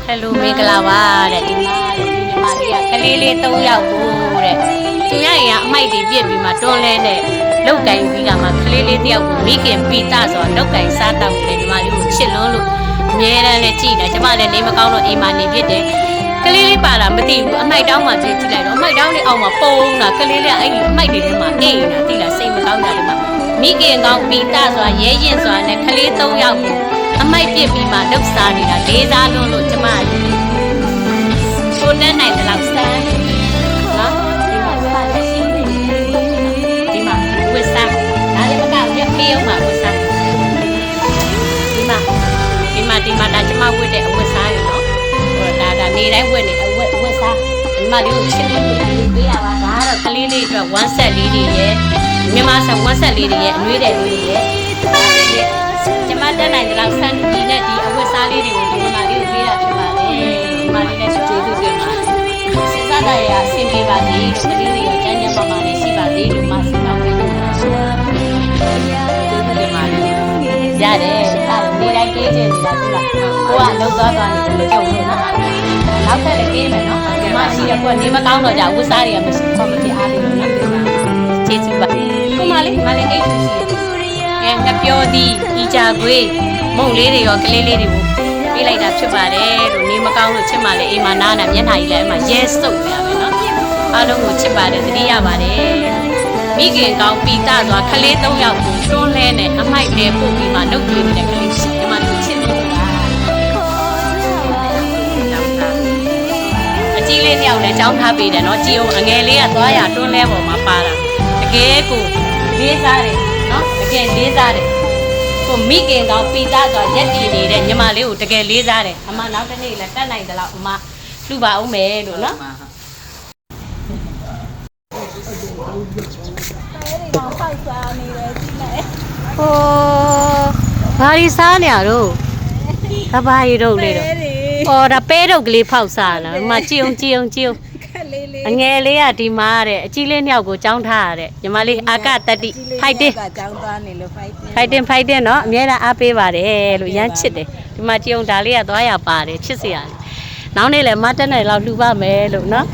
Hello မင်္ဂလာပါတဲ့ဒီမှာညီမလေးကကလေးလေး3ယောက်ကိုတဲ့သူရရင်အမိုက်တွေပြစ်ပြီးမှတွန်းလဲနဲ့လောက်ကင်ပြီးကမှကလေးလေးတယောက်ကိုမိခင်ပီတာဆိုတော့လောက်ကင်စားတောက်တယ်ညီမလေးကိုချစ်လွန်းလို့အမြဲတမ်းနဲ့ကြည်တယ်ကျမလည်းနေမကောင်းတော့အိမ်မှာနေပြစ်တယ်ကလေးလေးပါလာမသိဘူးအမိုက်တောင်းမှကြည့်လိုက်တော့အမိုက်တောင်းလေးအောက်မှာပုံတာကလေးလေးအဲ့ဒီအမိုက်တွေထဲမှာအိမ်နေတာသိလားစိတ်မကောင်းတာလေမှာမိခင်ကောင်းပီတာဆိုတာရဲရင်ဆိုတာနဲ့ကလေး3ယောက်ကိုအမိုက်ပြစ်ပြီးမှလှုပ်ရှားနေတာလေးစားလွန်းလို့ကျမကိုနဲ့နိုင်တဲ့လောက်စမ်းနော်ဒီမှာဝစ်စားဒါလည်းမကရက်ပြေးအောင်ပါဝစ်စားဒီမှာဒါကျမဝစ်တဲ့အဝစ်စားရနော်ဟိုဒါနေတိုင်းဝစ်နေအဝစ်စားဒီမှာလေးကိုချစ်လို့ပေးရပါဒါကတော့ကလေးလေးအတွက်1 set လေးတွေရဲ့မြန်မာဆက်1 set လေးတွေရဲ့အနှွေးတယ်လေးတွေရဲ့ကျမတက်နိုင်တဲ့လောက်စမ်းဒီနဲ့ဒီအဝစ်စားလေးတွေကိုဒီမှာလေးကိုပေးတာဖြစ်ပါတယ်ဒီမှာလေးနဲ့ကျေးဇူးတင်ပါတယ်စဉ်းစားတာရအဆင်ပြေပါစေလို့ကလေးတွေရောကျန်းကျန်းမာမာလေးရှိပါစေလို့မဆုတောင်းပေးပါတယ်ကျေးဇူးတင်ပါတယ်ရတယ်နေတိုင်းပြေးချင်နေတာသူလားကိုကအလုပ်သွားနေတယ်ကြုံလို့နော်နောက်ထပ်လည်းပြေးမယ်နော်မရှိရကွနေမကောင်းတော့ကြဝစ်စားတွေကမရှိတော့မဖြစ်အားလေးလို့နော်ကျေးဇူးပါကိုမလေးအိတ်ရှိတယ်ငါပြောသည်ဤကြခွေးမုံလေးတွေရောကလေးလေးတွေကိုပေးလိုက်တာဖြစ်ပါတယ်လို့နေမကောင်းလို့ချစ်မှလည်းအိမ်မှာနားနာမျက်နှာကြီးလည်းအဲ့မှာရဲစုပ်နေရမယ်နော်အားလုံးကိုချစ်ပါတယ်သတိရပါတယ်မိခင်ကောင်းပီတာစွာကလေး3ယောက်ကိုတွန်းလဲနဲ့အမိုက်လဲပို့ပြီးမှနှုတ်ကြွေးနေတဲ့ကလေးရှိဒီမှာသူချစ်နေတာအကြီးလေး2ယောက်လည်းကြောင်းထားပေးတယ်နော်ကြည်အောင်အငယ်လေးကသွားရတွန်းလဲပေါ်မှာပါတာတကယ်ကိုလေးစားတယ်နော်တကယ်လေးစားတယ်ကိုမိခင်ကောင်ပီတာဆိုရက်တည်နေတဲ့ညီမလေးကိုတကယ်လေးစားတယ်အမနောက်တစ်နေ့လည်းတက်နိုင်တယ်လို့အမလှူပါအောင်မယ်လို့နော်ဟိုဘာရီစားနေရတော့ဘာရီတော့လေတော့အော်ဒါပဲတော့ကလေးဖောက်စားလာမကြည့်အောင်အငယ်လေးကဒီမှာတဲ့အကြီးလေး2ယောက်ကိုကြောင်းထားရတဲ့ညီမလေးအာကတတိဖိုက်တင်ကြောင်းသွားနေလို့ဖိုက်တင်နော်အများအားပေးပါတယ်လို့ရမ်းချစ်တယ်ဒီမှာကြည့်အောင်ဒါလေးကသွားရပါတယ်ချစ်စရာနောက်နေ့လည်းမတက်နိုင်လောက်လှူပါမယ်လို့နော်